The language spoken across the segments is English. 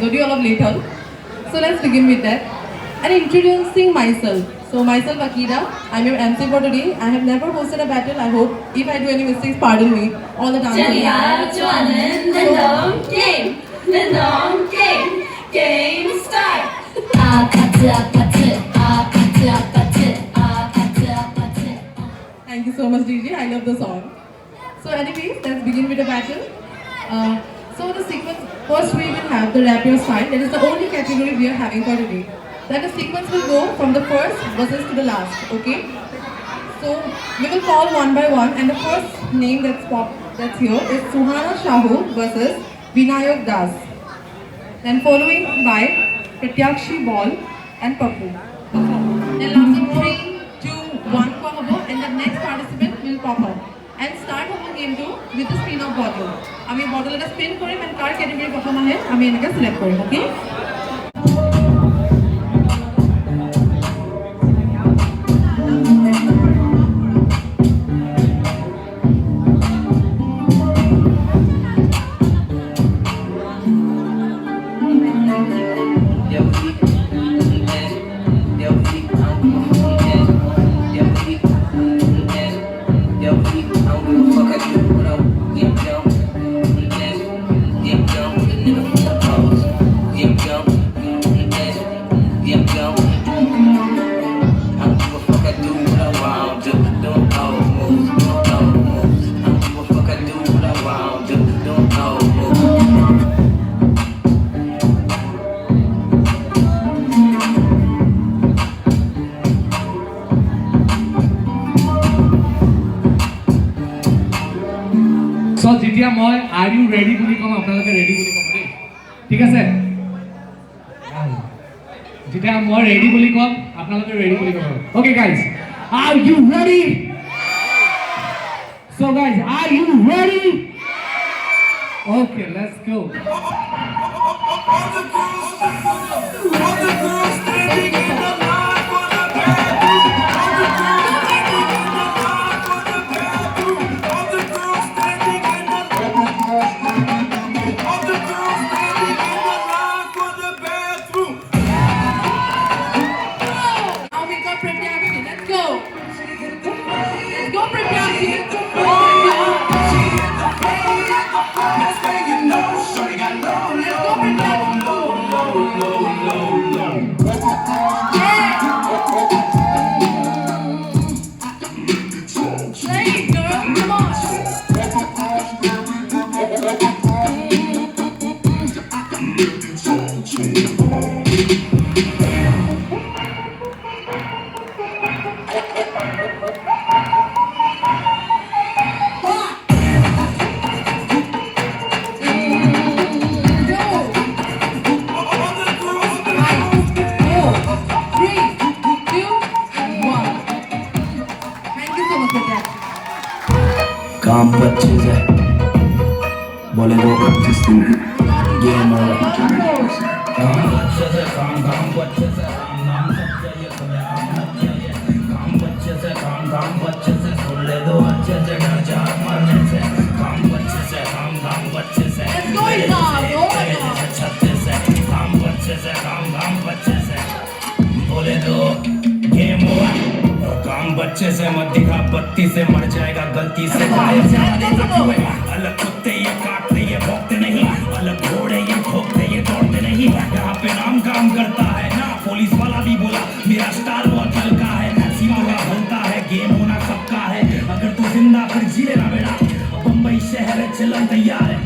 Jodi all of later. So let's begin with that. And introducing myself. So myself Akira, I'm your MC for today. I have never hosted a battle. I hope if I do any mistakes, pardon me. All the time. Game start. Thank you so much, DJ. I love the song. So anyways, let's begin with the battle. So the sequence, first we will have the rapier style. That is the only category we are having for today. Then the sequence will go from the first verses to the last, okay? So we will call one by one, and the first name that's here is Suhana Shahu versus Vinayak Das. Then following by Pratyakshi Ball and Papu. Then last of 3, 2, 1 for Habo, and the next participant will pop up. And start our game 2 with the spin of bottle. আমি bottle এটা spin করি and card category প্রথম আহে আমি এনেকা select করি, okay? So যেতিয়া মই are you ready বুলি কম আপোনালোকে ready বুলি কম দেই ঠিক আছে যেতিয়া মই ready বুলি কম আপোনালোকে ready bully com Okay guys, are you ready? So guys, are you ready? Okay, let's go. काम बच्चे से बोले वो जिस दिन ये हमारा काम बच्चे से काम बच्चे से नाम सबसे ये खुले काम बच्चे से काम बच्चे से सुन ले दो अच्छे से डर जा मरने से काम बच्चे से काम बच्चे से छत्ते से काम बच्चे से बोले दो गेम ओवर काम बच्चे से मत दिखा बत्ती से मर जाएगा गलती से अलग कुत्ते ये काटते ये भोंकते नहीं अलग घोड़े ये ठोकते ये दौड़ते नहीं यहाँ पे नाम काम करता है ना पुलिस वाला भी बोला मेरा स्टार बहुत हल्का है सीधा हल्का है गेम होना सबका है अगर तू जिंदा फिर जी लेना बेटा बम्बई शहर है चलन तैयार है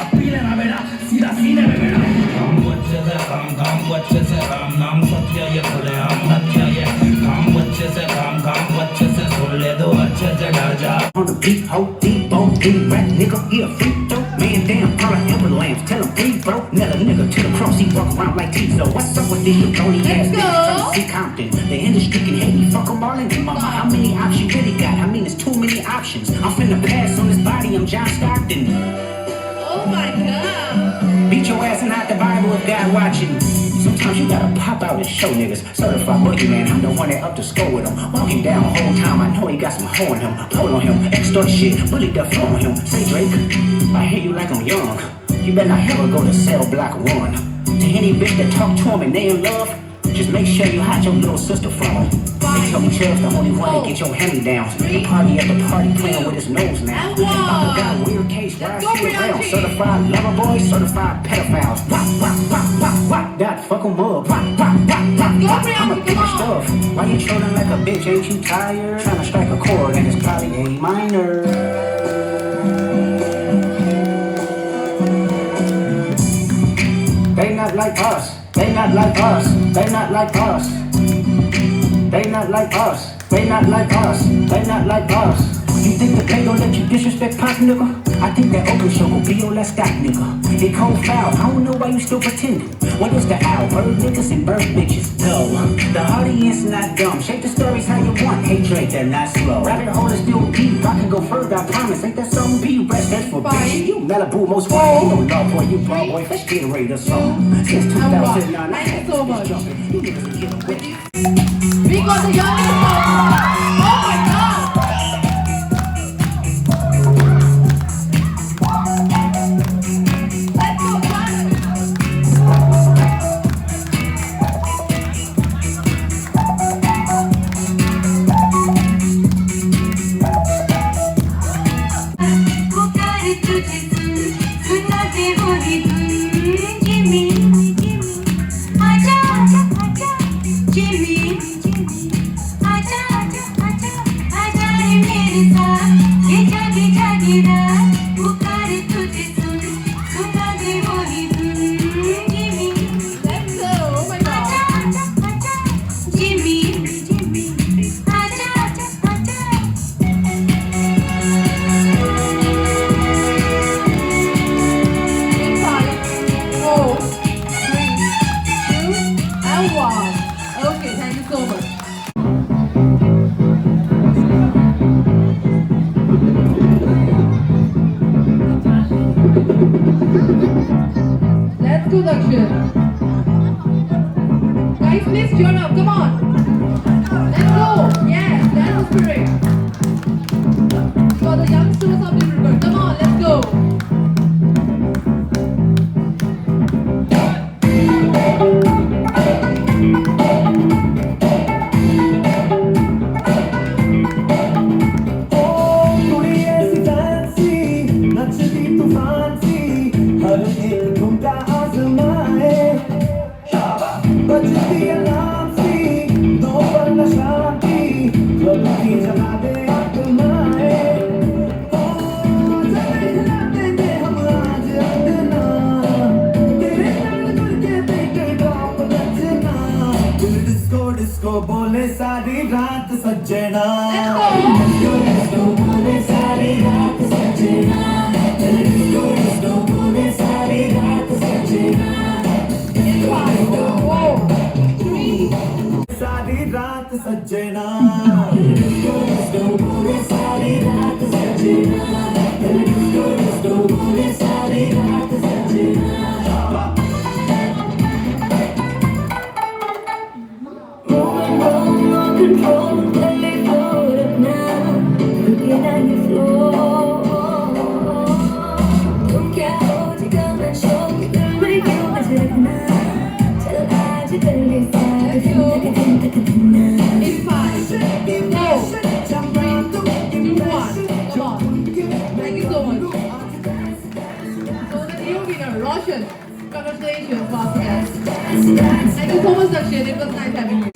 अब पी लेना बेटा सीधा सीने में बेटा काम बच्चे से काम बच्चे से राम नाम सत्य ये खुले आम हत्या ये काम बच्चे से काम बच्चे से सुन ले दो अच्छे से डर जा On the beat, ho, deep, oh, deep, rap, nigga, he a freak, though. Man down, call an ambulance, tell him breathe, bro. Net a nigga to the cross, he walk around like Tizo. What's up with these phony ass niggas trying to see Compton? The industry can hate me, fuck them all in their mama. How many options you really got? I mean, there's too many options. I'm finna pass on this body, I'm John Stockton. Oh my God. Beat your ass and hide the Bible if God watching. Sometimes you gotta pop out and show niggas. Certified boogeyman, I'm the one that up to score with him. Walking down the whole time, I know he got some hoe on him. Pull on him, extort shit, bully the flow on him. Say Drake, I hear you like I'm young. You better not ever go to cell block 1. any bitch that talk to him and they in love, just make sure you hide your little sister from him. They tell me Chubb's the only one that get your hand-me-downs. The party at the party playing with his nose now. Papa got a weird case where I see around. Certified lover boys, certified pedophiles. Wop, wop, wop, wop, wop, that fuck 'em up. Wop, wop, wop, wop, wop. I'm a bigger stuff. Why you trolling like a bitch? Ain't you tired? Trying to strike a chord and it's probably A minor. They not like us. They not like us. They not like us. They not like us. They not like us. They not like us. You think the play gon' let you disrespect Pop, nigga? I think that open show gon' be your last stop, nigga. They cold foul. I don't know why you still pretending. What is the owl? Bird niggas and bird bitches. No, the audience not dumb. Shape the stories how you want. Hey Drake, they're not slow. Rabbit hole is still deep. I can go further, I promise. Ain't that something? Be rest, that's for bitch. You Malibu, most fire. Ain't no love boy, you bro boy. Let's get ready or something. Since 2009, I had so much. You niggas are getting rich. We got the youngest one. Oh my God. Let's go, guys. पुकारे तुझे सुना दे बोली Jimmy आजा आजा आजा Jimmy आजा आजा आजा आजा रे मेरे साथ ये जागी जागी रात पुकारे तुझे सुना दे बोली Jimmy Let's go. Oh my God. आजा आजा आजा जिमी आजा आजा आजा In 5, 4, 3, 2, and 1. Okay, thank you so much. Let's go, Dakshin. Guys, please cheer up. Come on. Let's go. Yes, that's the spirit. For the youngsters of Dibrugarh. Come on, let's go. कुड़ी ऐसी fancy नचती तूफान सी हर एक ठुमका आजमाए बजती alarm सी दो पर नशा की क्लब की जला दे आत्माए ओ चले जलाते थे हम आज अंगना तेरे नाल करके बेटे ड्रॉप नचना दिल डिस्को डिस्को बोले सारी रात सजना Let's go. बोले सारी रात सजना डिस्को डिस्को बोले सारी रात सजना In 5, 4, 3, सारी रात सजना डिस्को डिस्को बोले सारी रात सजना डिस्को डिस्को बोले सारी रात सजना Control, let me float up now. Looking at your floor. तुम क्या हो जिगर में शो दिल में क्यों बजना चल आज कर ले साथ तक दिन तक दिना in 5, 4, 3, 2, 1. Come on. Thank you so much. So the new winner, Roshan. Congratulations, once again. Thank you so much, Dakshin. It was nice having you.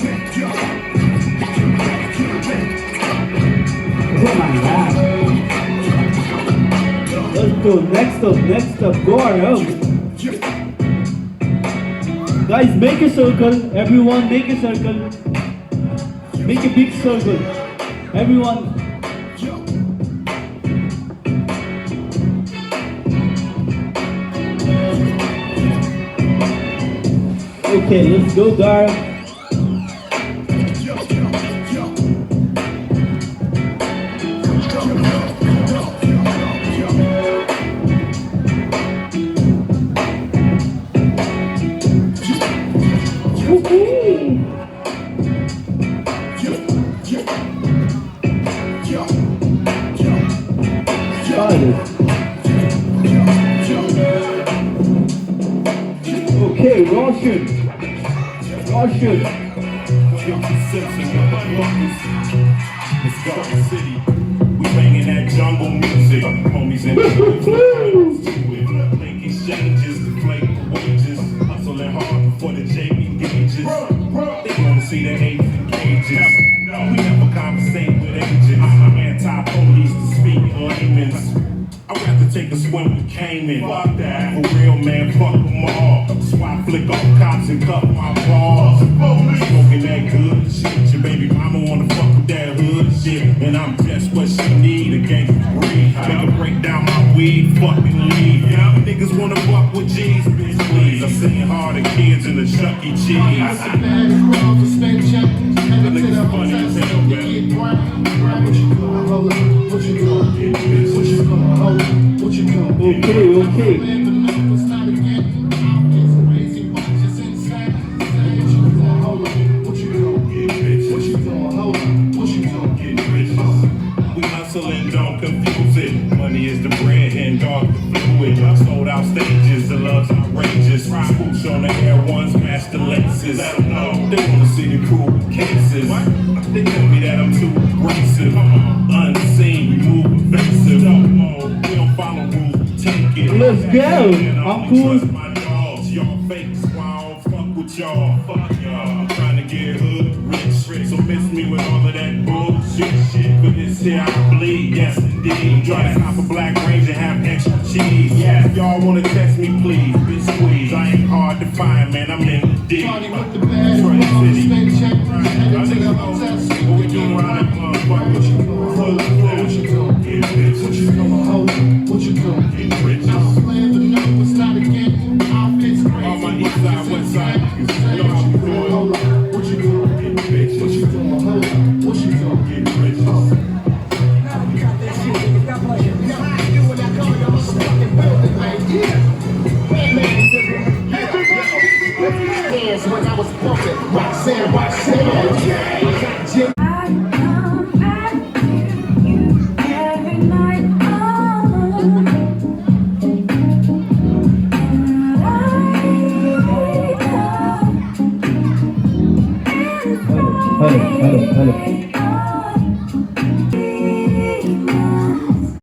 Oh my God. Let's go, next up, go around. Guys, make a circle, everyone make a circle. Make a big circle. Everyone. Okay, let's go, Gar. Okay, Roshan. Roshan. Let's go to the city. We banging that jungle music. Homies in the hood. Make exchanges to play for wages. Hustling hard before the JB gauges. They wanna see the hate in cages. We never conversate with agents. I'm anti-police to speak in layman's. I'd rather take a swim with Cayman. Fuck that. For real, man, fuck them all. So I flick off cops and cut my balls. Smoking that good shit. Your baby mama wanna fuck with that hood shit. And I'm just what she need, a gangster breed. Make her break down my weed, fucking leave. Yeah, niggas wanna fuck with G's, bitch, please. I seen harder kids in the Chuck E. Cheese. I see bad girls to spend change. That nigga's funny as hell, man. What you doing? Hold up. What you doing? What you doing? Hold up. What you doing? Okay. We hustling, don't confuse it. Money is the bread and dog the fluid. Sold out stages, the love's outrageous. Swoosh on the air ones, match the lenses. Let them know they wanna see the cool cases. They tell me that I'm too aggressive. Unseen, we move offensive. We don't follow rules, we take it. Let's go. I'm cool. Trust my dogs, y'all fake, so I don't fuck with y'all. Fuck y'all. I'm trying to get hood rich, so miss me with all of that bullshit shit. For this here I bleed, yes indeed. Try to stop a black range and have extra cheese. Yeah, if y'all wanna test me, please, bitch squeeze. I ain't hard to find, man. I'm in the deep. Party with the bad girls to spend change. I think what we doing around that motherfucker. What you doing? Hold up. What you doing? Get bitches. What you doing? Hold up. What you doing? Get riches. I'm playing the numbers, not again. Outfits crazy. All my east side, west side. You know how we doing. Hold up. What you doing? Get bitches. What you doing? Hold up. What you doing? Get riches. When I was bumping, Roxanne. I come back to you every night. And I Hello.